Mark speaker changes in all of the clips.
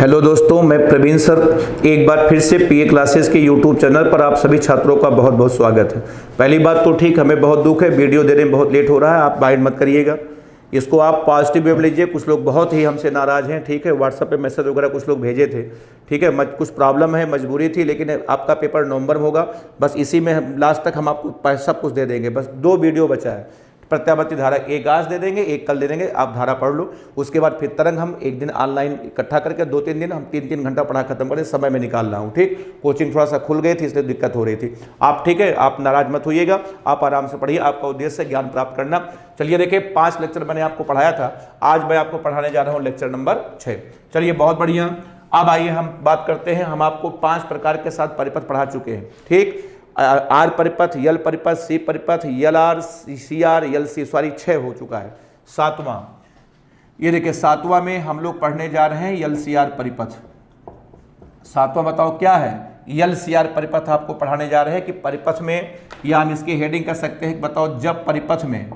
Speaker 1: Hello दोस्तों, मैं Praveen sir एक बार फिर से पीए क्लासेस के यूट्यूब चैनल पर आप सभी छात्रों का बहुत बहुत स्वागत है। पहली बात तो ठीक, हमें बहुत दुख है, वीडियो देने में बहुत लेट हो रहा है, आप माइंड मत करिएगा। इसको आप पॉजिटिव वे में लीजिए। कुछ लोग बहुत ही हमसे नाराज़ हैं, ठीक है, व्हाट्सएप पे मैसेज वगैरह कुछ लोग भेजे थे, ठीक है, कुछ प्रॉब्लम है, मजबूरी थी, लेकिन आपका पेपर नवंबर में होगा। बस इसी में लास्ट तक हम आपको सब कुछ दे देंगे। बस 2 वीडियो बचा है, प्रत्यावर्ती धारा एक आज दे देंगे, एक कल दे देंगे, आप धारा पढ़ लो। उसके बाद फिर तरंग हम एक दिन ऑनलाइन इकट्ठा करके 2-3 दिन हम 3-3 घंटा पढ़ा खत्म करें, समय में निकाल रहा हूँ, ठीक। कोचिंग थोड़ा सा खुल गई थी इसलिए दिक्कत हो रही थी। आप ठीक है, आप नाराज मत होइएगा, आप आराम से पढ़िए, आपका उद्देश्य है ज्ञान प्राप्त करना। चलिए देखिए, 5 लेक्चर मैंने आपको पढ़ाया था, आज मैं आपको पढ़ाने जा रहा हूँ लेक्चर नंबर 6। चलिए बहुत बढ़िया। अब आइए हम बात करते हैं, हम आपको 5 प्रकार के साथ परिपथ पढ़ा चुके हैं, ठीक। आर परिपथ, यल परिपथ, सी परिपथ, L R, C R, L C, sorry 6 हो चुका है। 7वां, ये देखिए 7वां में हम लोग पढ़ने जा रहे हैं यल सी आर परिपथ। 7वां बताओ क्या है? यल सी आर परिपथ आपको पढ़ाने जा रहे हैं कि परिपथ में, या हम इसकी हेडिंग कर सकते हैं, बताओ जब परिपथ में,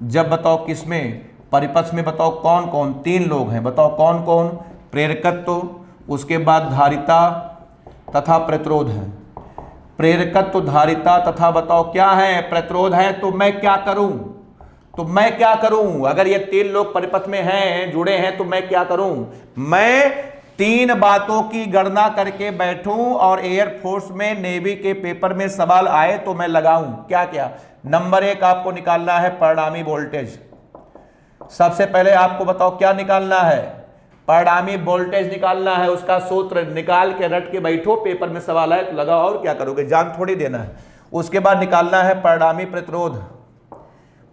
Speaker 1: जब बताओ किसमें, परिपथ में बताओ कौन कौन 3 लोग हैं, बताओ कौन कौन? प्रेरकत्व, उसके बाद धारिता तथा प्रतिरोध है। प्रेरकत्व, धारिता तथा बताओ क्या है? प्रतिरोध है। तो मैं क्या करूं? अगर ये 3 लोग परिपथ में हैं, जुड़े हैं, तो मैं क्या करूं? मैं 3 बातों की गणना करके बैठूं और एयरफोर्स में, नेवी के पेपर में सवाल आए तो मैं लगाऊं। क्या क्या? नंबर 1 आपको निकालना है परिणामी वोल्टेज। सबसे पहले आपको बताओ क्या निकालना है? परिणामी वोल्टेज निकालना है। उसका सूत्र निकाल के रट के बैठो, पेपर में सवाल आए तो लगाओ, और क्या करोगे, जान थोड़ी देना है। उसके बाद निकालना है परिणामी प्रतिरोध।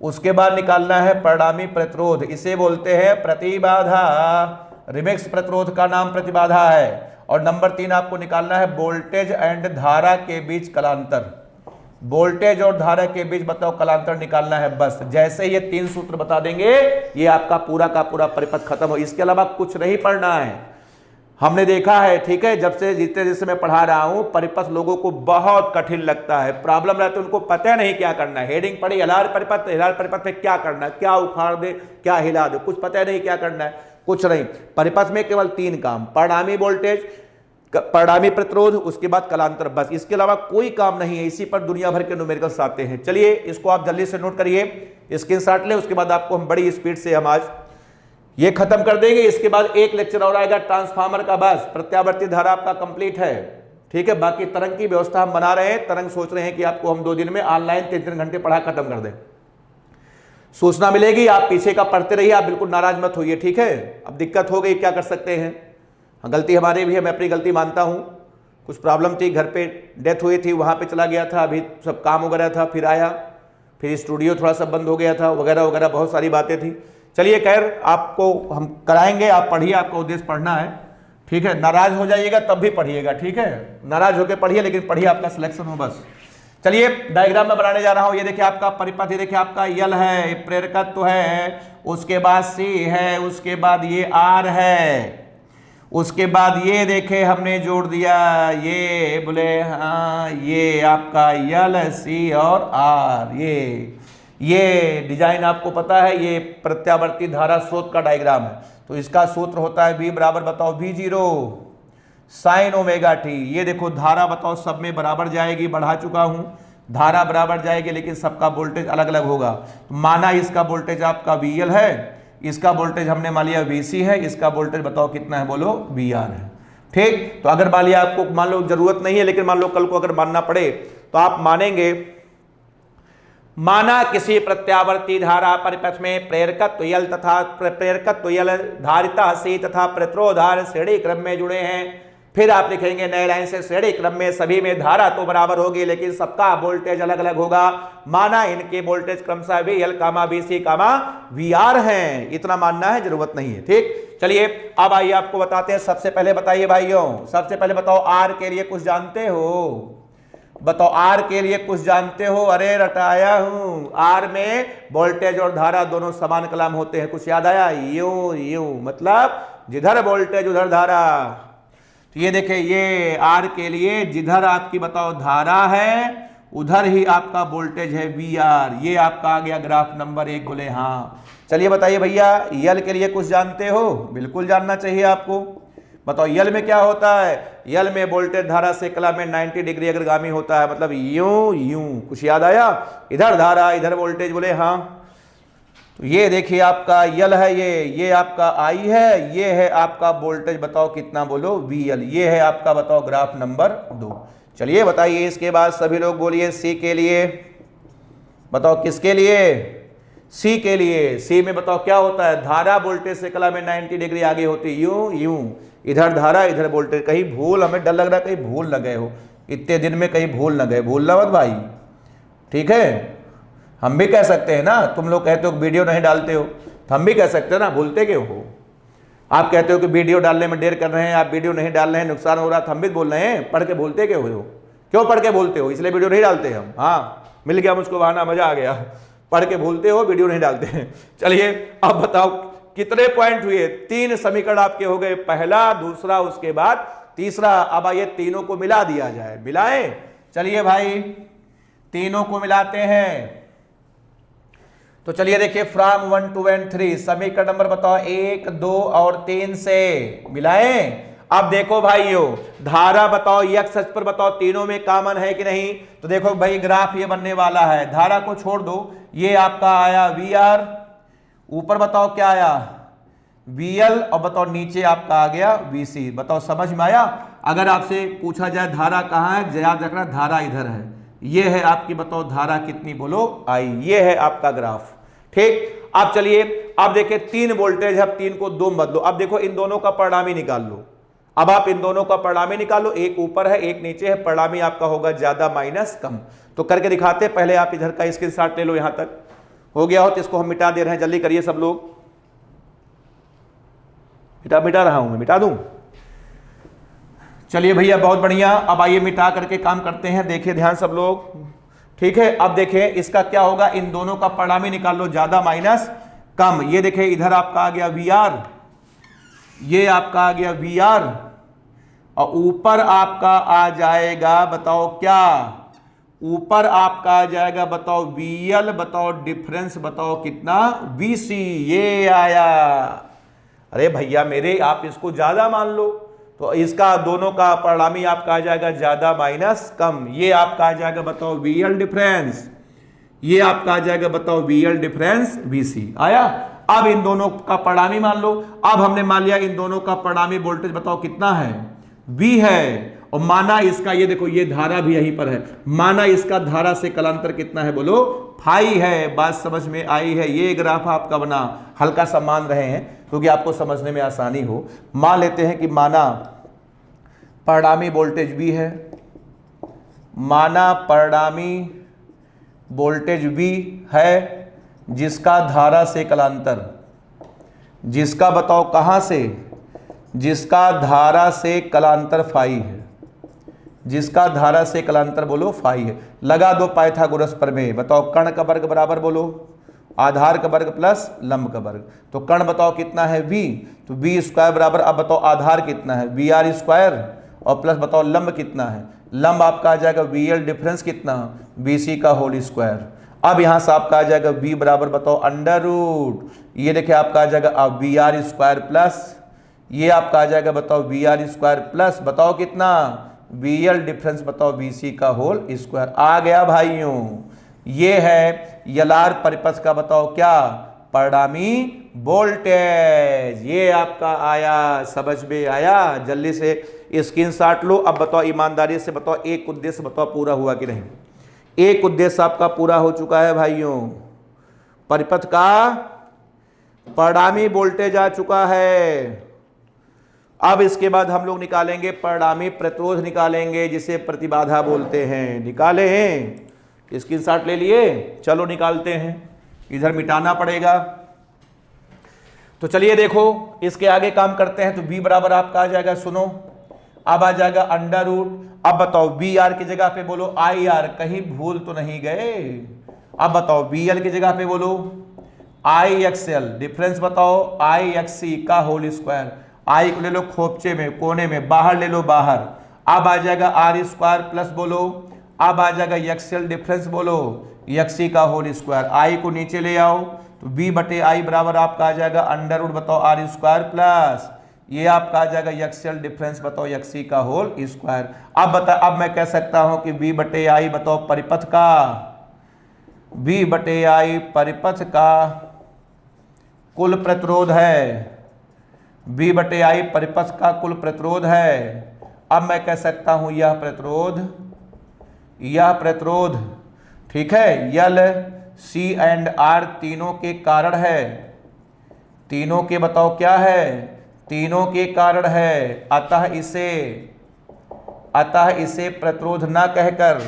Speaker 1: उसके बाद निकालना है परिणामी प्रतिरोध, इसे बोलते हैं प्रतिबाधा। रिमिक्स प्रतिरोध का नाम प्रतिबाधा है। और नंबर 3 आपको निकालना है वोल्टेज एंड धारा के बीच कलांतर। वोल्टेज और धारा के बीच बताओ कलांतर निकालना है। बस जैसे ये 3 सूत्र बता देंगे, ये आपका पूरा का पूरा परिपथ खत्म हो। इसके अलावा कुछ नहीं पढ़ना है। हमने देखा है, ठीक है, जब से जितने दिन से मैं पढ़ा रहा हूं, परिपथ लोगों को बहुत कठिन लगता है, प्रॉब्लम रहता है, उनको पता नहीं क्या करना है। हेडिंग पढ़ी हिलार परिपथ, हिलार परिपथ में क्या करना है, क्या उखाड़ दे, क्या हिला दे, कुछ पता नहीं क्या करना है, कुछ नहीं। परिपथ में केवल 3 काम, परिणामी वोल्टेज, परिणामी प्रतिरोध, उसके बाद कलांतर, बस। इसके अलावा कोई काम नहीं है। इसी पर दुनिया भर के न्यूमेरिकल्स आते हैं। चलिए इसको आप जल्दी से नोट करिए, स्क्रीनशॉट ले, उसके बाद आपको हम बड़ी स्पीड से हम आज ये खत्म कर देंगे। इसके बाद एक लेक्चर और आएगा ट्रांसफार्मर का, बस प्रत्यावर्ती धारा आपका कंप्लीट है, ठीक है। बाकी तरंग की व्यवस्था हम बना रहे हैं। तरंग सोच रहे हैं कि आपको हम 2 दिन में ऑनलाइन 3-3 घंटे पढ़ा खत्म कर दें। सूचना मिलेगी, आप पीछे का पढ़ते रहिए, आप बिल्कुल नाराज मत होइए, ठीक है। अब दिक्कत हो गई, क्या कर सकते हैं, गलती हमारी भी है, मैं अपनी गलती मानता हूं। कुछ प्रॉब्लम थी, घर पे डेथ हुई थी, वहां पे चला गया था, अभी सब काम वगैरह था, फिर आया, फिर स्टूडियो थोड़ा सा बंद हो गया था, वगैरह वगैरह बहुत सारी बातें थी। चलिए खैर, आपको हम कराएंगे, आप पढ़िए, आपका उद्देश्य पढ़ना है, ठीक है। नाराज हो जाइएगा तब भी पढ़िएगा, ठीक है, नाराज होकर पढ़िए, लेकिन पढ़िए, आपका सिलेक्शन हो बस। चलिए डायग्राम में बनाने जा रहा हूं। ये देखिए आपका परिपथ, ये देखिए आपका यल है, प्रेरकत्व है, उसके बाद सी है, उसके बाद ये आर है, उसके बाद ये देखे हमने जोड़ दिया, ये बोले हाँ, ये आपका यल, सी और आर। ये डिजाइन आपको पता है, ये प्रत्यावर्ती धारा स्रोत का डायग्राम है। तो इसका सूत्र होता है V बराबर बताओ V0 साइन ओमेगा टी। ये देखो धारा बताओ सब में बराबर जाएगी, बढ़ा चुका हूं, धारा बराबर जाएगी, लेकिन सबका वोल्टेज अलग अलग होगा। तो माना इसका वोल्टेज आपका VL है, इसका वोल्टेज हमने मान लिया VC है, इसका वोल्टेज बताओ कितना है, बोलो VR है, ठीक। तो अगर मान लिया आपको, मान लो जरूरत नहीं है, लेकिन मान लो कल को अगर मानना पड़े तो आप मानेंगे। माना किसी प्रत्यावर्ती धारा परिपथ में प्रेरकत्व यल तथा प्रेरकत्व यल, धारिता सी तथा प्रतिरोधार श्रेणी क्रम में जुड़े हैं। फिर आप लिखेंगे नए लाइन से, श्रेणी क्रम में सभी में धारा तो बराबर होगी, लेकिन सबका वोल्टेज अलग अलग होगा। माना इनके वोल्टेज क्रमशः VL, VC, VR हैं। इतना मानना है, जरूरत नहीं है, ठीक। चलिए अब आइए आपको बताते हैं। सबसे पहले बताइए भाइयों, सबसे पहले बताओ आर के लिए कुछ जानते हो? बताओ आर के लिए कुछ जानते हो? अरे रटाया हूं। आर में वोल्टेज और धारा दोनों समान कलाम होते हैं, कुछ याद आया? यू मतलब जिधर वोल्टेज उधर धारा। तो ये देखिए, ये आर के लिए जिधर आपकी बताओ धारा है, उधर ही आपका वोल्टेज है VR। ये आपका आ गया ग्राफ नंबर 1, बोले हाँ। चलिए बताइए भैया, यल के लिए कुछ जानते हो? बिल्कुल जानना चाहिए आपको। बताओ यल में क्या होता है, यल में वोल्टेज धारा से कला में 90 डिग्री अग्रगामी होता है, मतलब यूं यूं। कुछ याद आया, इधर धारा इधर वोल्टेज, बोले हाँ। तो ये देखिए आपका यल है, ये आपका आई है, ये है आपका वोल्टेज, बताओ कितना, बोलो VL। ये है आपका बताओ ग्राफ नंबर 2। चलिए बताइए इसके बाद सभी लोग बोलिए सी के लिए, बताओ किसके लिए, सी के लिए। सी में बताओ क्या होता है, धारा वोल्टेज से कला में 90 डिग्री आगे होती है, यूं यूं, इधर धारा इधर वोल्टेज। कहीं भूल, हमें डर लग रहा है कहीं भूल न गए हो, इतने दिन में कहीं भूल न गए, भूलना मत भाई, ठीक है। हम भी कह सकते हैं ना, तुम लोग कहते हो वीडियो नहीं डालते हो, तो हम भी कह सकते हैं ना, भूलते क्यों हो। आप कहते हो कि वीडियो डालने में देर कर रहे हैं, आप वीडियो नहीं डाल रहे हैं, नुकसान हो रहा, तो हम भी बोल रहे हैं, पढ़ के भूलते क्यों हो, क्यों पढ़ के भूलते हो, इसलिए वीडियो नहीं डालते हम। हाँ, मिल गया मुझको बहाना, मजा आ गया, पढ़ के भूलते हो, वीडियो नहीं डालते हैं। चलिए अब बताओ कितने पॉइंट हुए, 3 समीकरण आपके हो गए, पहला, दूसरा, उसके बाद तीसरा। अब आइए तीनों को मिला दिया जाए, मिलाएं। चलिए भाई तीनों को मिलाते हैं। तो चलिए देखिए फ्रॉम 1 2 and 3 समीकरण नंबर बताओ 1 2 और 3 से मिलाएं। अब देखो भाइयों, धारा बताओ x अक्ष पर बताओ तीनों में कॉमन है कि नहीं, तो देखो भाई ग्राफ ये बनने वाला है, धारा को छोड़ दो, ये आपका आया VR, ऊपर बताओ क्या आया VL, और बताओ नीचे आपका आ गया VC। बताओ समझ में आया। अगर आपसे पूछा जाए धारा कहाँ है, याद रखना धारा इधर है, ये है आपकी बताओ धारा कितनी, बोलो I, ये है आपका ग्राफ, ठीक। अब चलिए अब देखिए 3 वोल्टेज है, अब 3 को 2 बदलो। अब देखो इन दोनों का परिणामी निकाल लो, अब आप इन दोनों का परिणामी निकालो, एक ऊपर है एक नीचे है, परिणामी आपका होगा ज्यादा माइनस कम। तो करके दिखाते, पहले आप इधर का स्क्रीनशॉट ले लो, यहां तक हो गया हो तो इसको हम मिटा दे रहे हैं, जल्दी करिए सब लोग। मिटा रहा हूं मैं, मिटा दूं। चलिए भैया बहुत बढ़िया। अब आइए मिटा करके काम करते हैं, देखिए ध्यान सब लोग, ठीक है। अब देखें इसका क्या होगा, इन दोनों का परिणामी निकाल लो, ज्यादा माइनस कम। ये देखिए इधर आपका आ गया VR, ये आपका आ गया VR, और ऊपर आपका आ जाएगा बताओ क्या, ऊपर आपका आ जाएगा बताओ VL, बताओ डिफरेंस बताओ कितना VC, ये आया। अरे भैया मेरे, आप इसको ज्यादा मान लो, तो इसका दोनों का परिणामी आपका आ जाएगा ज्यादा माइनस कम, ये आपका आ जाएगा बताओ VL डिफरेंस, ये आपका आ जाएगा बताओ VL डिफरेंस VC आया। अब इन दोनों का परिणामी मान लो, अब हमने मान लिया इन दोनों का परिणामी वोल्टेज बताओ कितना है, V है, और माना इसका, ये देखो ये धारा भी यहीं पर है, माना इसका धारा से कलांतर कितना है, बोलो फाई है। बात समझ में आई है। ये ग्राफ आपका बना, हल्का सा मान रहे हैं क्योंकि आपको समझने में आसानी हो। मान लेते हैं कि माना परिणामी वोल्टेज V है, माना परिणामी वोल्टेज V है, जिसका धारा से कलांतर, जिसका बताओ कहां से, जिसका धारा से कलांतर फाई है, जिसका धारा से कलांतर बोलो फाई है। लगा दो पाइथागोरस प्रमेय, बताओ कर्ण का वर्ग बराबर बोलो आधार का वर्ग प्लस लंब का वर्ग। तो कर्ण बताओ कितना है V, तो V स्क्वायर बराबर, अब बताओ आधार कितना है VR स्क्वायर, और प्लस बताओ लंब कितना है, लंब आपका आ जाएगा VL डिफरेंस कितना VC का होल स्क्वायर। अब यहां से आपका आ जाएगा V बराबर बताओ अंडर रूट, ये देखिए आपका आ जाएगा अब VR स्क्वायर प्लस, ये आपका आ जाएगा बताओ VR स्क्वायर प्लस बताओ कितना VL डिफरेंस बताओ VC का होल स्क्वायर। आ गया भाइयों, ये है यलार परिपथ का बताओ क्या परिणामी वोल्टेज, ये आपका आया, समझ में आया। जल्दी से स्क्रीनशॉट लो। अब बताओ ईमानदारी से बताओ एक उद्देश्य बताओ पूरा हुआ कि नहीं। एक उद्देश्य आपका पूरा हो चुका है भाइयों, परिपथ का परिणामी वोल्टेज आ चुका है। अब इसके बाद हम लोग निकालेंगे परिणामी प्रतिरोध, निकालेंगे जिसे प्रतिबाधा बोलते हैं। निकाले हैं, स्क्रीनशॉट ले लिए, चलो निकालते हैं, इधर मिटाना पड़ेगा। तो चलिए देखो इसके आगे काम करते हैं। तो V बराबर आपका आ जाएगा, सुनो अब आ जाएगा अंडर रूट। अब बताओ VR की जगह पे बोलो IR, कहीं भूल तो नहीं गए। अब बताओ VL की जगह पे बोलो IXL, डिफरेंस बताओ IXC का होल स्क्वायर। I को ले लो खोपचे में, कोने में, बाहर ले लो बाहर। अब आ जाएगा R स्क्वायर प्लस बोलो, अब आ जाएगा XL डिफरेंस बोलो XC का होल स्क्वायर। I को नीचे ले आओ, तो V बटे I बराबर आपका आ जाएगा अंडर रूट बताओ R स्क्वायर प्लस ये आपका आ जाएगा एक्सियल डिफरेंस बताओ एक्सी का होल स्क्वायर। अब मैं कह सकता हूं कि V बटे आई बताओ परिपथ का, V बटे आई परिपथ का कुल प्रतिरोध है, V बटे आई परिपथ का कुल प्रतिरोध है। अब मैं कह सकता हूं यह प्रतिरोध ठीक है L C एंड R तीनों के कारण है, तीनों के बताओ क्या है, तीनों के कारण है। अतः इसे प्रतिरोध ना कहकर,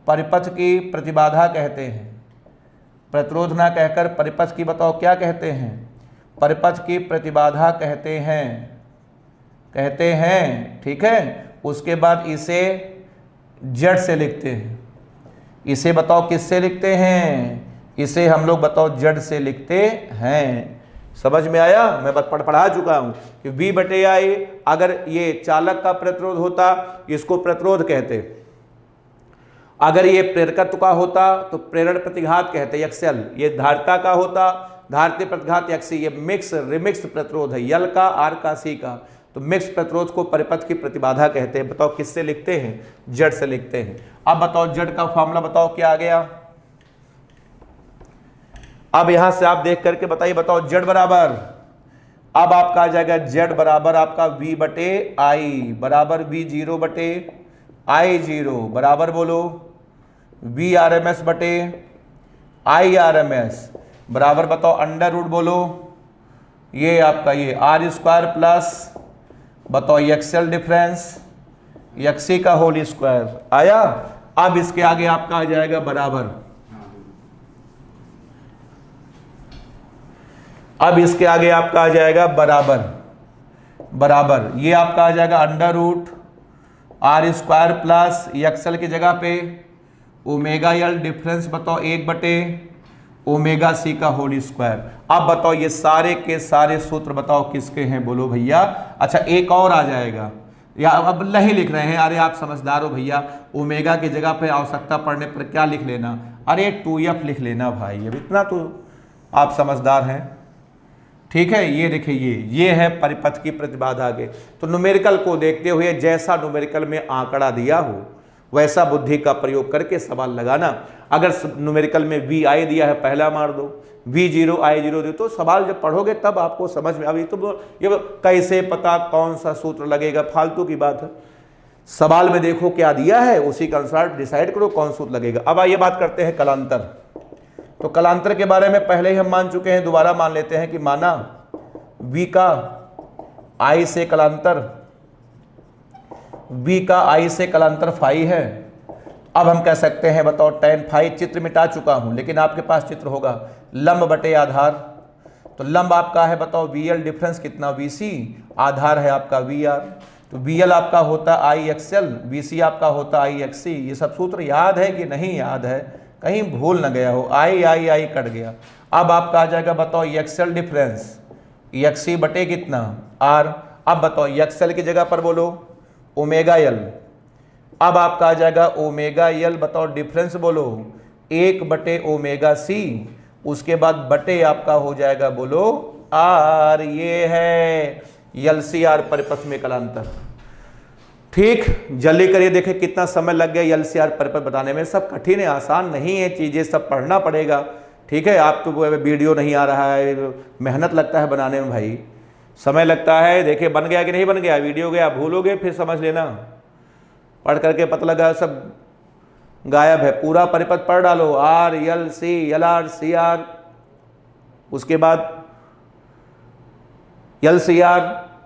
Speaker 1: परिपथ की प्रतिबाधा कहते हैं। प्रतिरोध ना कहकर परिपथ की बताओ क्या कहते हैं, परिपथ की प्रतिबाधा कहते हैं ठीक है। उसके बाद इसे Z से लिखते हैं, इसे बताओ किससे लिखते हैं, इसे हम लोग बताओ Z से लिखते हैं। समझ में आया? मैं पढ़ा चुका हूं कि V बटे आई अगर ये चालक का प्रतिरोध होता इसको प्रतिरोध कहते, अगर ये प्रेरकत्व का होता तो प्रेरण प्रतिघात कहते एक्सेल, ये धारिता का होता धारिता प्रतिघात एक्सी। ये रिमिक्स प्रतिरोध है L का R का C का, तो मिक्स प्रतिरोध को परिपथ की प्रतिबाधा कहते हैं। बताओ किससे लिखते हैं, Z से लिखते हैं। अब बताओ Z का फॉर्मूला बताओ क्या आ गया। अब यहां से आप देख करके बताइए, बताओ Z बराबर, अब आपका आ जाएगा Z बराबर आपका V बटे आई बराबर V0 बटे I0 बराबर बोलो V RMS बटे I RMS बराबर बताओ अंडर रूट बोलो ये आपका ये R स्क्वायर प्लस बताओ एक्सेल डिफरेंस एक्सी का होल स्क्वायर आया। अब इसके आगे आपका आ जाएगा बराबर, अब इसके आगे आपका आ जाएगा बराबर ये आपका आ जाएगा under root R square plus X L की जगह पे ओमेगा L डिफरेंस बताओ 1 बटे ओमेगा C का होल स्क्वायर। अब बताओ ये सारे के सारे सूत्र बताओ किसके हैं बोलो भैया। अच्छा एक और आ जाएगा, या अब नहीं लिख रहे हैं, अरे आप समझदार हो भैया, ओमेगा की जगह पे आवश्यकता पड़ने पर क्या लिख लेना, अरे 2F लिख लेना भाई, अब इतना तो आप समझदार हैं ठीक है। ये देखिए ये है परिपथ की प्रतिबाधा के। तो न्यूमेरिकल को देखते हुए जैसा न्यूमेरिकल में आंकड़ा दिया हो वैसा बुद्धि का प्रयोग करके सवाल लगाना। अगर न्यूमेरिकल में VI दिया है पहला मार दो, V0 I0 दो, तो सवाल जब पढ़ोगे तब आपको समझ में। अभी तो ये कैसे पता कौन सा सूत्र लगेगा, फालतू की बात है। सवाल में देखो क्या दिया है उसी के अनुसार डिसाइड करो कौन सूत्र लगेगा। अब आइए बात करते हैं कलांतर। तो कलांतर के बारे में पहले ही हम मान चुके हैं, दोबारा मान लेते हैं कि माना V का I से कलांतर, V का I से कलांतर फाई है। अब हम कह सकते हैं बताओ tan फाई, चित्र मिटा चुका हूं लेकिन आपके पास चित्र होगा, लंब बटे आधार। तो लंब आपका है बताओ VL डिफरेंस कितना VC, आधार है आपका VR, तो VL आपका होता IXL, VC आपका होता IXC। ये सब सूत्र याद है कि नहीं याद है, कहीं भूल न गया हो, I कट गया। अब आपका आ जाएगा बताओ XL डिफरेंस XC बटे कितना R। अब बताओ XL की जगह पर बोलो ओमेगा L, अब आपका आ जाएगा ओमेगा L बताओ डिफरेंस बोलो 1 बटे ओमेगा C, उसके बाद बटे आपका हो जाएगा बोलो R। ये है LCR परिपथ में कलांतर। ठीक, जल्दी करिए, देखें कितना समय लग गया LCR परिपथ बताने में। सब कठिन है, आसान नहीं है, चीजें सब पढ़ना पड़ेगा ठीक है। आप तो वीडियो नहीं आ रहा है, मेहनत लगता है बनाने में भाई, समय लगता है। देखिए बन गया कि नहीं बन गया, वीडियो गया भूलोगे फिर समझ लेना, पढ़ करके पता लगा सब गायब है। पूरा परिपथ पढ़ डालो RLC LR CR, उसके बाद LCR,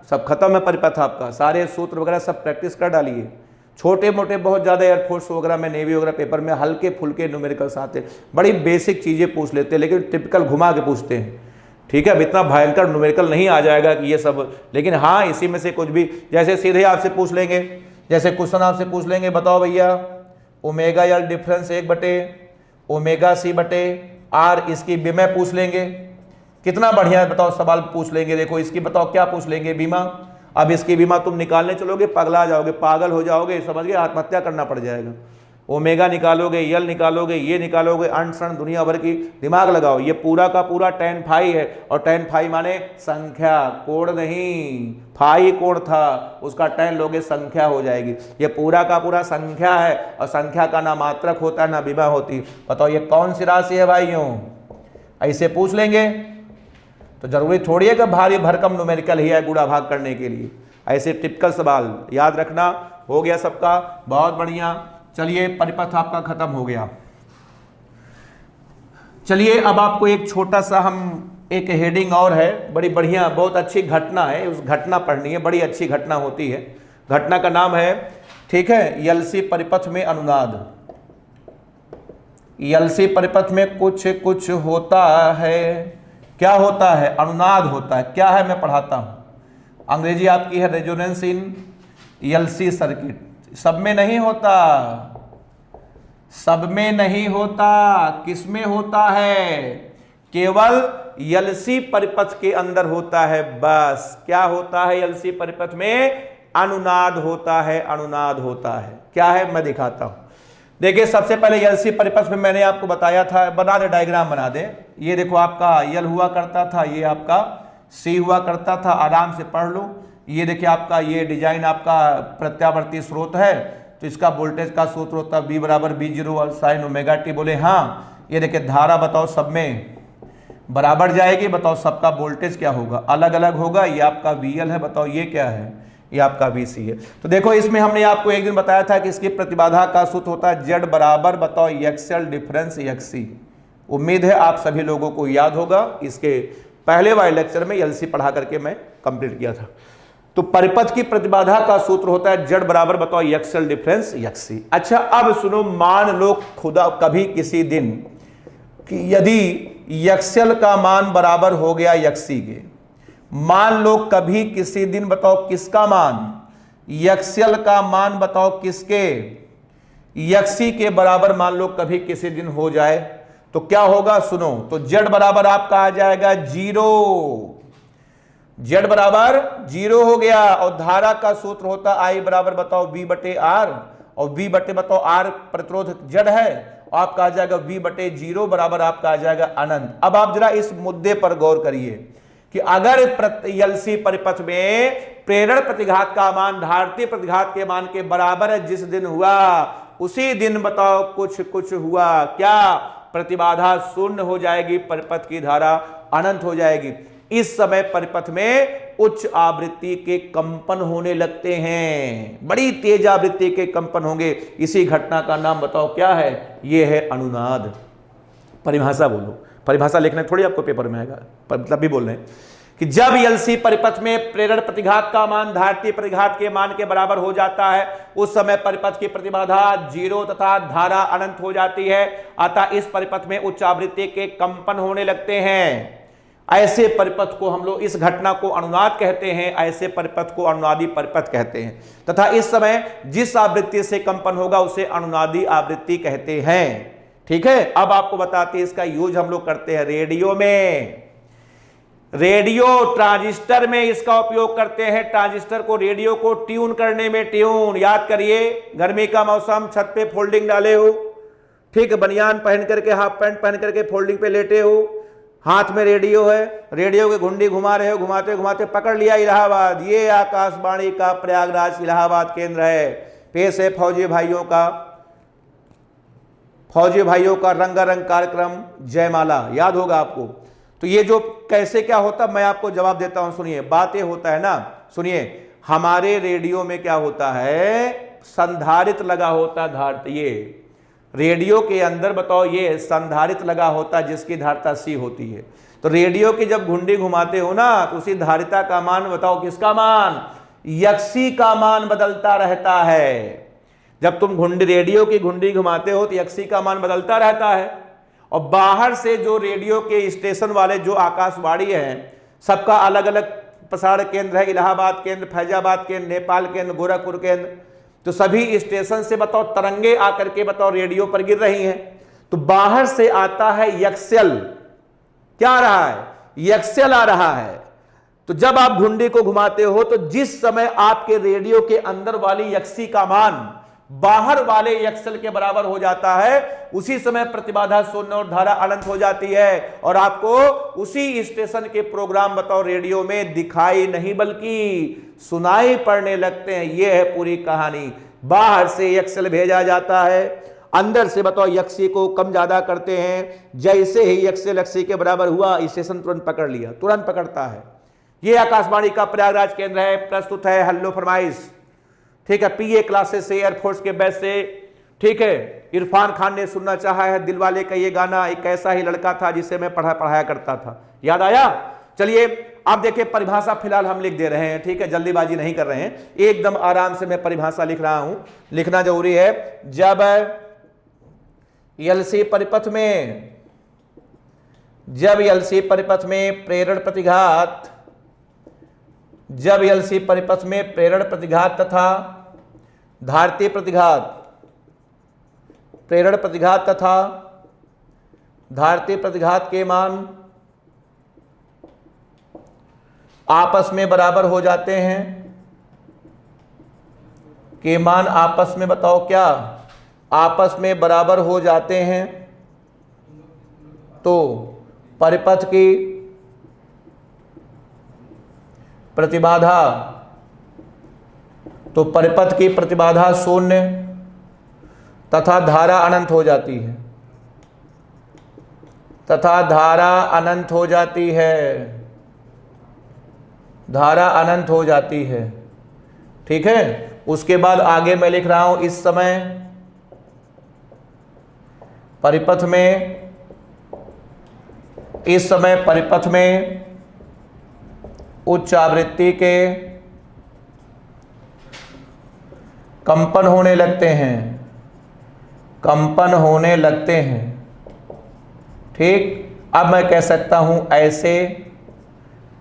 Speaker 1: सब खत्म है परिपथ आपका। सारे सूत्र वगैरह सब प्रैक्टिस कर डालिए। छोटे मोटे बहुत ज़्यादा एयरफोर्स वगैरह में, नेवी वगैरह पेपर में हल्के फुल्के न्यूमेरिकल्स आते हैं, बड़ी बेसिक चीज़ें पूछ लेते हैं लेकिन टिपिकल घुमा के पूछते हैं ठीक है। अब इतना भयंकर न्यूमेरिकल नहीं आ जाएगा कि ये सब, लेकिन हाँ इसी में से कुछ भी, जैसे सीधे आपसे पूछ लेंगे, जैसे क्वेश्चन आपसे पूछ लेंगे बताओ भैया ओमेगा L डिफरेंस 1 बटे ओमेगा C बटे R, इसकी विमय पूछ लेंगे। कितना बढ़िया है बताओ सवाल पूछ लेंगे। देखो इसकी बताओ क्या पूछ लेंगे, बीमा। अब इसकी बीमा तुम निकालने चलोगे पगला जाओगे, पागल हो जाओगे, समझ गए, आत्महत्या करना पड़ जाएगा। ओमेगा निकालोगे, यल निकालोगे, ये निकालोगे, अंश शण दुनिया भर की, दिमाग लगाओ। ये पूरा का पूरा tan फाई है, और tan फाई माने संख्या, कोण नहीं। फाई कोण था, उसका tan लोगे संख्या हो जाएगी। ये पूरा का पूरा संख्या है, और संख्या का ना मात्रक होता है ना विभा होती। बताओ ये कौन सी राशि है भाइयों? ऐसे पूछ लेंगे तो जरूरी थोड़ी है कि भारी भरकम न्यूमेरिकल ही है गुणा भाग करने के लिए। ऐसे टिपिकल सवाल याद रखना। हो गया सबका? बहुत बढ़िया। चलिए परिपथ आपका खत्म हो गया। चलिए अब आपको एक छोटा सा हम एक हेडिंग और है, बड़ी बढ़िया बहुत अच्छी घटना है, उस घटना पढ़नी है, बड़ी अच्छी घटना होती है। घटना का नाम है, ठीक है, यलसी परिपथ में अनुनाद। यलसी परिपथ में कुछ कुछ होता है। क्या होता है? अनुनाद होता है। क्या है मैं पढ़ाता हूं। अंग्रेजी आपकी है रेजोनेंस इन यलसी सर्किट। सब में नहीं होता, सब में नहीं होता। किस में होता है? केवल यलसी परिपथ के अंदर होता है बस। क्या होता है यलसी परिपथ में? अनुनाद होता है, अनुनाद होता है। क्या है मैं दिखाता हूं। देखिए सबसे पहले यलसी परिपथ में मैंने आपको बताया था, बना दे डायग्राम बना दे। ये देखो आपका यल हुआ करता था, ये आपका सी हुआ करता था, आराम से पढ़ लो। ये देखिए आपका ये डिजाइन आपका प्रत्यावर्ती स्रोत है, तो इसका वोल्टेज का सूत्र होता है V बराबर B0 साइन ओमेगा टी। बोले हाँ। ये देखिए धारा बताओ सब में बराबर जाएगी। बताओ सबका वोल्टेज क्या होगा? अलग अलग होगा। ये आपका VL है, बताओ ये क्या है? ये आपका VC है। तो देखो इसमें हमने आपको एक दिन बताया था कि इसकी प्रतिबाधा का सूत्र होता है Z बराबर बताओ XL डिफरेंस XC। उम्मीद है आप सभी लोगों को याद होगा। इसके पहले वाले लेक्चर में एलसी पढ़ा करके मैं कंप्लीट किया था। तो परिपथ की प्रतिबाधा का सूत्र होता है Z बराबर बताओ XL डिफरेंस XC। अच्छा अब सुनो, मान लो खुदा कभी किसी दिन कि यदि XL का मान बराबर हो गया XC के, मान लो कभी किसी दिन बताओ किसका मान? XL का मान बताओ किसके? XC के बराबर मान लो कभी किसी दिन हो जाए तो क्या होगा? सुनो, तो Z बराबर आपका आ जाएगा 0। Z बराबर 0 हो गया। और धारा का सूत्र होता I बराबर बताओ V बटे R, और V बटे बताओ R प्रतिरोध Z है, आपका आ जाएगा V बटे 0 बराबर आपका आ जाएगा अनंत। अब आप जरा इस मुद्दे पर गौर करिए कि अगर यलसी परिपथ में प्रेरण प्रतिघात का मान धारतीय प्रतिघात के मान के बराबर है, जिस दिन हुआ उसी दिन बताओ कुछ कुछ हुआ। क्या? प्रतिबाधा शून्य हो जाएगी, परिपथ की धारा अनंत हो जाएगी। इस समय परिपथ में उच्च आवृत्ति के कंपन होने लगते हैं, बड़ी तेज आवृत्ति के कंपन होंगे। इसी घटना का नाम बताओ क्या है? यह है अनुनाद। परिभाषा बोलो, परिभाषा लिखना थोड़ी आपको पेपर में आएगा, मतलब भी बोल रहे हैं कि जब यलसी परिपथ में प्रेरण प्रतिघात का मान धारतीय प्रतिघात के मान के बराबर हो जाता है, उस समय परिपथ की प्रतिबाधा 0 तथा धारा अनंत हो जाती है। अतः इस परिपथ में उच्च आवृत्ति के कंपन होने लगते हैं। ऐसे परिपथ को हम लोग, इस घटना को अनुनाद कहते हैं, ऐसे परिपथ को अनुनादी परिपथ कहते हैं। तथा इस समय जिस आवृत्ति से कंपन होगा उसे अनुनादी आवृत्ति कहते हैं। ठीक है। अब आपको बताते हैं इसका यूज हम लोग करते हैं रेडियो में, रेडियो ट्रांजिस्टर में इसका उपयोग करते हैं। ट्रांजिस्टर को, रेडियो को ट्यून करने में, ट्यून याद करिए, गर्मी का मौसम, छत पे फोल्डिंग डाले हो, ठीक है, बनियान पहन करके, हाफ पैंट पहन करके फोल्डिंग पे लेटे हो, हाथ में रेडियो है, रेडियो की घुंडी घुमा रहे हो, घुमाते घुमाते पकड़ लिया इलाहाबाद, ये आकाशवाणी का प्रयागराज इलाहाबाद केंद्र है। पेश है फौजी भाइयों का रंगारंग कार्यक्रम जयमाला, याद होगा आपको। तो ये जो कैसे क्या होता मैं आपको जवाब देता हूं, सुनिए। बातें होता है ना, सुनिए, हमारे रेडियो में क्या होता है, संधारित्र लगा होता है, धारित्र, ये रेडियो के अंदर बताओ ये संधारित्र लगा होता है जिसकी धारिता C होती है। तो रेडियो की जब घुंडी घुमाते हो ना तो उसी धारिता का मान बताओ किसका मान? XC का मान बदलता रहता है। जब तुम घुंडी, रेडियो की घुंडी घुमाते हो तो XC का मान बदलता रहता है। और बाहर से जो रेडियो के स्टेशन वाले जो आकाशवाणी हैं, सबका अलग अलग प्रसारण केंद्र है, इलाहाबाद केंद्र, फैजाबाद केंद्र, नेपाल केंद्र, गोरखपुर केंद्र। तो सभी स्टेशन से बताओ तरंगे आकर के बताओ रेडियो पर गिर रही हैं। तो बाहर से आता है XL, क्या आ रहा है? XL आ रहा है। तो जब आप घुंडी को घुमाते हो तो जिस समय आपके रेडियो के अंदर वाली XC का मान बाहर वाले एक्सेल के बराबर हो जाता है, उसी समय प्रतिबाधा शून्य और धारा अनंत हो जाती है और आपको उसी स्टेशन के प्रोग्राम बताओ रेडियो में दिखाई नहीं बल्कि सुनाई पड़ने लगते हैं। यह है पूरी कहानी। बाहर से एक्सेल भेजा जाता है, अंदर से बताओ एक्सी को कम ज्यादा करते हैं, जैसे ही एक्सेल एक्सी के बराबर हुआ स्टेशन तुरंत पकड़ लिया, तुरंत पकड़ता है। यह आकाशवाणी का प्रयागराज केंद्र है, प्रस्तुत है हल्लो फरमाइश। ठीक है, पीए क्लासेस से, एयरफोर्स के बैच से। ठीक है, इरफान खान ने सुनना चाहा है दिलवाले का ये गाना, एक ऐसा ही लड़का था जिसे मैं पढ़ाया करता था। याद आया? चलिए आप देखिए परिभाषा फिलहाल हम लिख दे रहे हैं। ठीक है, जल्दीबाजी नहीं कर रहे हैं, एकदम आराम से मैं परिभाषा लिख रहा हूं, लिखना जरूरी है। जब एलसी परिपथ में प्रेरण प्रतिघात, जब एलसी परिपथ में प्रेरण प्रतिघात तथा धारतीय प्रतिघात, प्रेरण प्रतिघात तथा धारतीय प्रतिघात के मान आपस में बराबर हो जाते हैं, के मान आपस में बताओ क्या आपस में बराबर हो जाते हैं, तो परिपथ की प्रतिबाधा, तो परिपथ की प्रतिबाधा शून्य तथा धारा अनंत हो जाती है, तथा धारा अनंत हो जाती है, धारा अनंत हो जाती है। ठीक है, उसके बाद आगे मैं लिख रहा हूं, इस समय परिपथ में उच्च आवृत्ति के कंपन होने लगते हैं, कंपन होने लगते हैं। ठीक, अब मैं कह सकता हूं ऐसे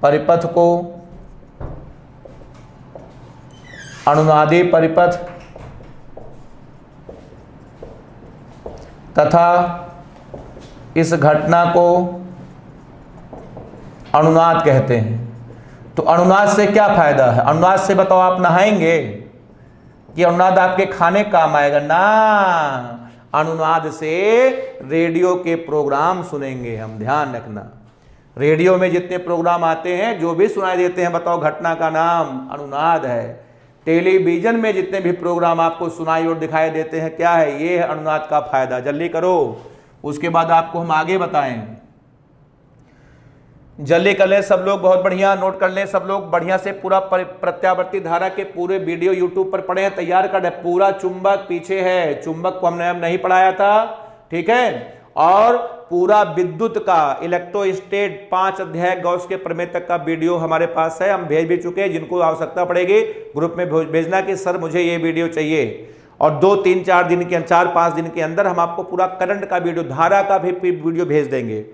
Speaker 1: परिपथ को अनुनादी परिपथ तथा इस घटना को अनुनाद कहते हैं। तो अनुनाद से क्या फायदा है? अनुनाद से बताओ आप नहाएंगे कि अनुनाद आपके खाने काम आएगा? ना, अनुनाद से रेडियो के प्रोग्राम सुनेंगे हम, ध्यान रखना। रेडियो में जितने प्रोग्राम आते हैं, जो भी सुनाई देते हैं, बताओ घटना का नाम अनुनाद है। टेलीविजन में जितने भी प्रोग्राम आपको सुनाई और दिखाई देते हैं, क्या है? ये है अनुनाद का फायदा। जल्दी करो, उसके बाद आपको हम आगे बताएं। जल्दी कर लें सब लोग, बहुत बढ़िया, नोट कर लें सब लोग बढ़िया से। पूरा प्रत्यावर्ती धारा के पूरे वीडियो यूट्यूब पर पड़े हैं, तैयार कर। पूरा चुंबक पीछे है, चुंबक को हमने नहीं पढ़ाया था। ठीक है, और पूरा विद्युत का इलेक्ट्रोस्टैट 5 अध्याय गॉस के प्रमेय तक का वीडियो हमारे पास है, हम भेज भी चुके हैं। जिनको आवश्यकता पड़ेगी ग्रुप में भेजना कि सर मुझे ये वीडियो चाहिए, और 2-3-4 दिन के 4-5 दिन के अंदर हम आपको पूरा करंट का वीडियो, धारा का भी वीडियो भेज देंगे।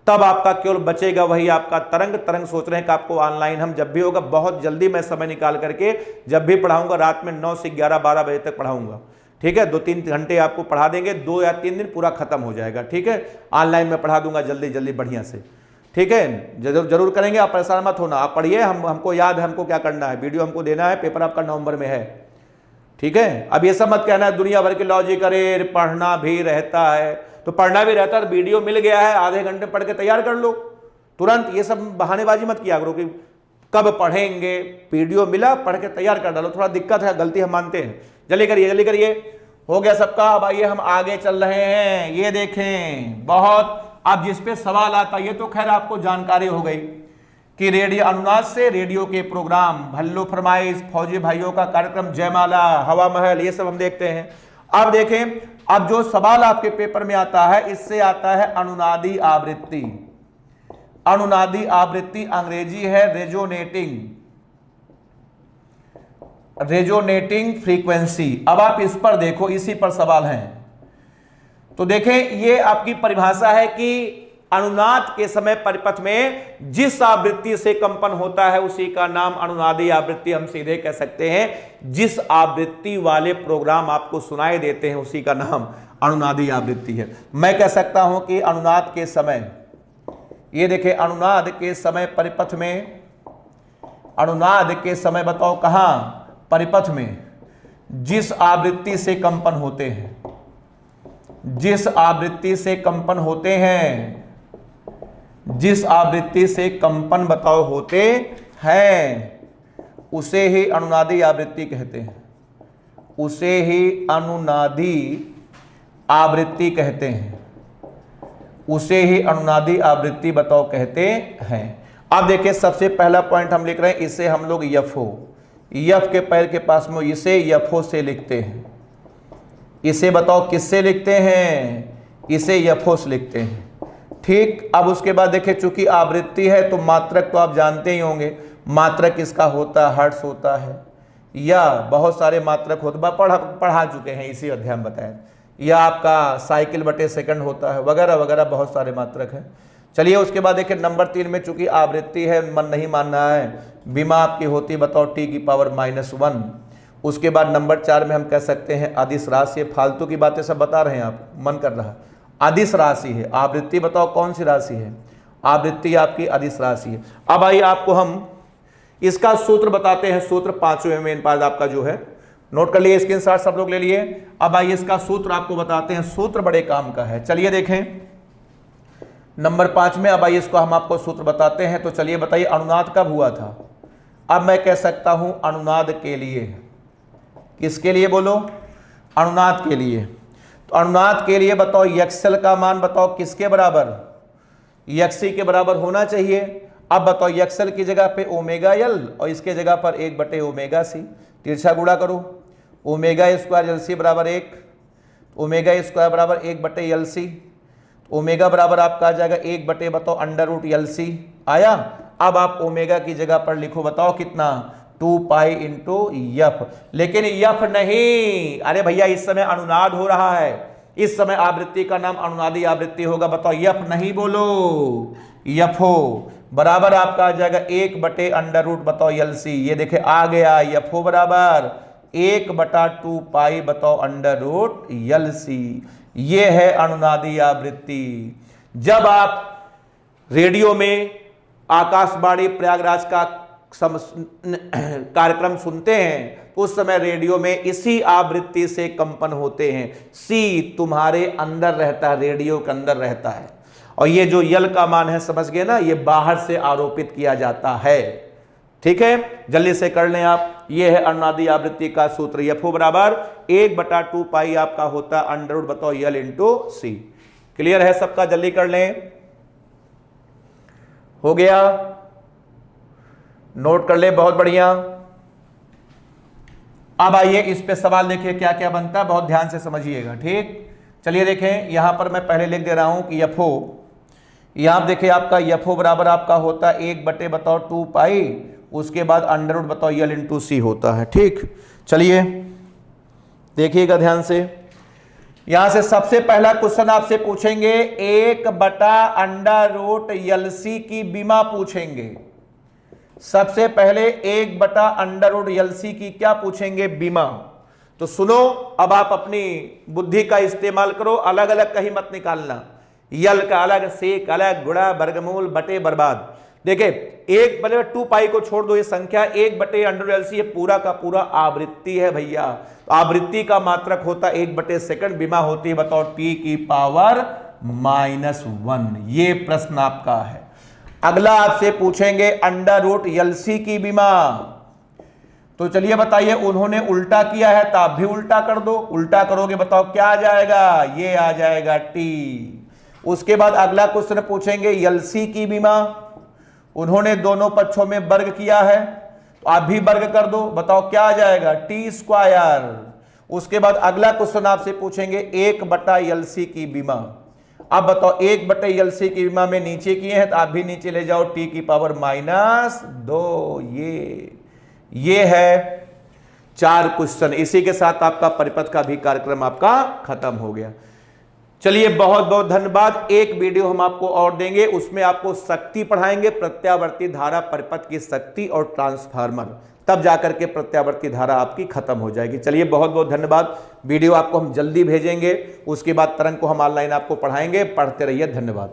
Speaker 1: तब आपका केवल बचेगा वही आपका तरंग। सोच रहे हैं कि आपको ऑनलाइन हम जब भी होगा, बहुत जल्दी मैं समय निकाल करके जब भी पढ़ाऊंगा, रात में 9 से 11-12 बजे तक पढ़ाऊंगा। ठीक है, 2-3 घंटे आपको पढ़ा देंगे, 2 या 3 दिन पूरा खत्म हो जाएगा। ठीक है, ऑनलाइन में पढ़ा दूंगा जल्दी बढ़िया से। ठीक है, जरूर करेंगे, आप परेशान मत होना, आप पढ़िए। हमको याद है हमको क्या करना है, वीडियो हमको देना है, पेपर आपका नवंबर में है। ठीक है, अब ये सब मत कहना है दुनिया भर के लॉजिक, अरे पढ़ना भी रहता है, तो पढ़ना भी रहता है, तो वीडियो मिल गया है, आधे घंटे पढ़ के तैयार कर लो तुरंत। ये सब बहानेबाजी मत किया करो कि कब पढ़ेंगे, वीडियो मिला पढ़ के तैयार कर डालो। थोड़ा दिक्कत है, गलती हम मानते हैं। जल्दी करिए। हो गया सबका। अब आइए हम आगे चल रहे हैं। ये देखें, बहुत अब जिस पे सवाल आता, ये तो खैर आपको जानकारी हो गई कि रेडियो अनुनाद से रेडियो के प्रोग्राम, हल्लो फरमाइश, फौजी भाइयों का कार्यक्रम, जयमाला, हवा महल, ये सब हम देखते हैं। अब देखें, अब जो सवाल आपके पेपर में आता है, इससे आता है अनुनादी आवृत्ति। अनुनादी आवृत्ति अंग्रेजी है रेजोनेटिंग फ्रीक्वेंसी। अब आप इस पर देखो, इसी पर सवाल है। तो देखें, ये आपकी परिभाषा है कि अनुनाद के समय परिपथ में जिस आवृत्ति से कंपन होता है उसी का नाम अनुनादी आवृत्ति। हम सीधे कह सकते हैं जिस आवृत्ति वाले प्रोग्राम आपको सुनाई देते हैं उसी का नाम अनुनादी आवृत्ति है। मैं कह सकता हूं कि अनुनाद के समय, ये देखें, अनुनाद के समय परिपथ में, अनुनाद के समय बताओ कहां? परिपथ में। जिस आवृत्ति से कंपन होते हैं, जिस आवृत्ति से कंपन होते हैं, जिस आवृत्ति से कंपन बताओ होते हैं, उसे ही अनुनादी आवृत्ति कहते हैं, उसे ही अनुनादी आवृत्ति कहते हैं, उसे ही अनुनादी आवृत्ति बताओ कहते हैं। अब देखिए सबसे पहला पॉइंट हम लिख रहे हैं, इसे हम लोग यफो, यफ के पैर के पास में, इसे यफो से लिखते हैं। इसे बताओ किससे लिखते हैं, इसे यफो से लिखते हैं। ठीक, अब उसके बाद देखिए चूंकि आवृत्ति है तो मात्रक तो आप जानते ही होंगे, मात्रक इसका होता है हर्ट्ज होता है, या बहुत सारे मात्रक होते पढ़ा चुके हैं, इसी अध्याय में बताया, या आपका साइकिल बटे सेकंड होता है, वगैरह वगैरह बहुत सारे मात्रक हैं। चलिए उसके बाद देखिए नंबर 3 में चूंकि आवृत्ति है, मन नहीं मान रहा है, बीमा आपकी होती बताओ t⁻⁻1। उसके बाद नंबर 4 में हम कह सकते हैं अदिश राशि। फालतू की बातें सब बता रहे हैं आप, मन कर रहा, अदिश राशि है। आवृत्ति बताओ कौन सी राशि है, आवृत्ति आपकी अदिश राशि है। अब आइए आपको हम इसका सूत्र बताते हैं, सूत्र 5वें मेन पार्ट आपका जो है, नोट कर लिए, स्क्रीनशॉट सब लोग ले लिए। अब आइए इसका सूत्र आपको बताते हैं, सूत्र बड़े काम का है। चलिए देखें नंबर 5 में, अब आइए इसको हम आपको सूत्र बताते हैं। तो चलिए बताइए अनुनाद कब हुआ था। अब मैं कह सकता हूं अनुनाद के लिए, किसके लिए बोलो, अनुनाद के लिए। तो अनुनाद के लिए बताओ यक्सल का मान बताओ किसके बराबर, यक्सी के बराबर होना चाहिए। अब बताओ यक्सल की जगह पे ओमेगा एल और इसके जगह पर 1/ओमेगा सी, तिरछा गुणा करो, ओमेगा स्क्वायर एल सी बराबर 1, ओमेगा स्क्वायर बराबर 1/एल सी, ओमेगा बराबर आपका आ जाएगा 1 बताओ √LC आया। अब आप ओमेगा की जगह पर लिखो बताओ कितना, 2 पाई इंटू यफ। लेकिन यफ नहीं, अरे भैया इस समय अनुनाद हो रहा है, इस समय आवृत्ति का नाम अनुनादी आवृत्ति होगा। बताओ यफ नहीं बोलो, यफो बराबर आपका आ जाएगा 1/√, बताओ LC। ये देखे आ गया, यफो बराबर 1/2 पाई बताओ √LC। ये है अनुनादी आवृत्ति। जब आप रेडियो में आकाशवाणी प्रयागराज का कार्यक्रम सुनते हैं उस समय रेडियो में इसी आवृत्ति से कंपन होते हैं। सी तुम्हारे अंदर रहता है, रेडियो के अंदर रहता है, और ये जो यल का मान है समझ गए ना, ये बाहर से आरोपित किया जाता है। ठीक है, जल्दी से कर लें आप। ये है अनुनादी आवृत्ति का सूत्र, यफो बराबर 1/2 पाई आपका होता √ बताओ यल इंटू सी। क्लियर है सबका, जल्दी कर लें, हो गया, नोट कर ले, बहुत बढ़िया। अब आइए इस पे सवाल देखिए क्या क्या बनता है, बहुत ध्यान से समझिएगा। ठीक, चलिए देखें, यहां पर मैं पहले लिख दे रहा हूं कि यफो, यहां देखिए आपका यफो बराबर आपका होता 1/2 पाई, उसके बाद √ बताओ यल इंटू सी होता है। ठीक, चलिए देखिएगा ध्यान से। यहां से सबसे पहला क्वेश्चन आपसे पूछेंगे 1/√LC की बीमा पूछेंगे। सबसे पहले 1/√LC की क्या पूछेंगे, बीमा। तो सुनो, अब आप अपनी बुद्धि का इस्तेमाल करो, अलग अलग कहीं मत निकालना, यल का अलग, सेक अलग, गुणा वर्गमूल बटे बर्बाद। देखिए 1/2 पाई को छोड़ दो, ये संख्या 1/√LC ये पूरा का पूरा आवृत्ति है भैया। तो आवृत्ति का मात्रक होता 1/सेकंड, बीमा होती है बताओ t⁻⁻1। ये प्रश्न आपका है। अगला आपसे पूछेंगे √LC की बीमा। तो चलिए बताइए, उन्होंने उल्टा किया है तो आप भी उल्टा कर दो, उल्टा करोगे बताओ क्या आ जाएगा, ये आ जाएगा t। उसके बाद अगला क्वेश्चन पूछेंगे LC की बीमा। उन्होंने दोनों पक्षों में वर्ग किया है तो आप भी वर्ग कर दो, बताओ क्या आ जाएगा, t²। उसके बाद अगला क्वेश्चन आपसे पूछेंगे 1/LC की बीमा। अब बताओ 1/LC की बीमा में नीचे किए हैं तो आप भी नीचे ले जाओ t⁻²। ये है 4 क्वेश्चन। इसी के साथ आपका परिपथ का भी कार्यक्रम आपका खत्म हो गया। चलिए बहुत बहुत धन्यवाद। एक वीडियो हम आपको और देंगे, उसमें आपको शक्ति पढ़ाएंगे, प्रत्यावर्ती धारा, परिपथ की शक्ति और ट्रांसफार्मर, तब जाकर के प्रत्यावर्ती धारा आपकी खत्म हो जाएगी। चलिए बहुत बहुत धन्यवाद। वीडियो आपको हम जल्दी भेजेंगे, उसके बाद तरंग को हम ऑनलाइन आपको पढ़ाएंगे। पढ़ते रहिए, धन्यवाद।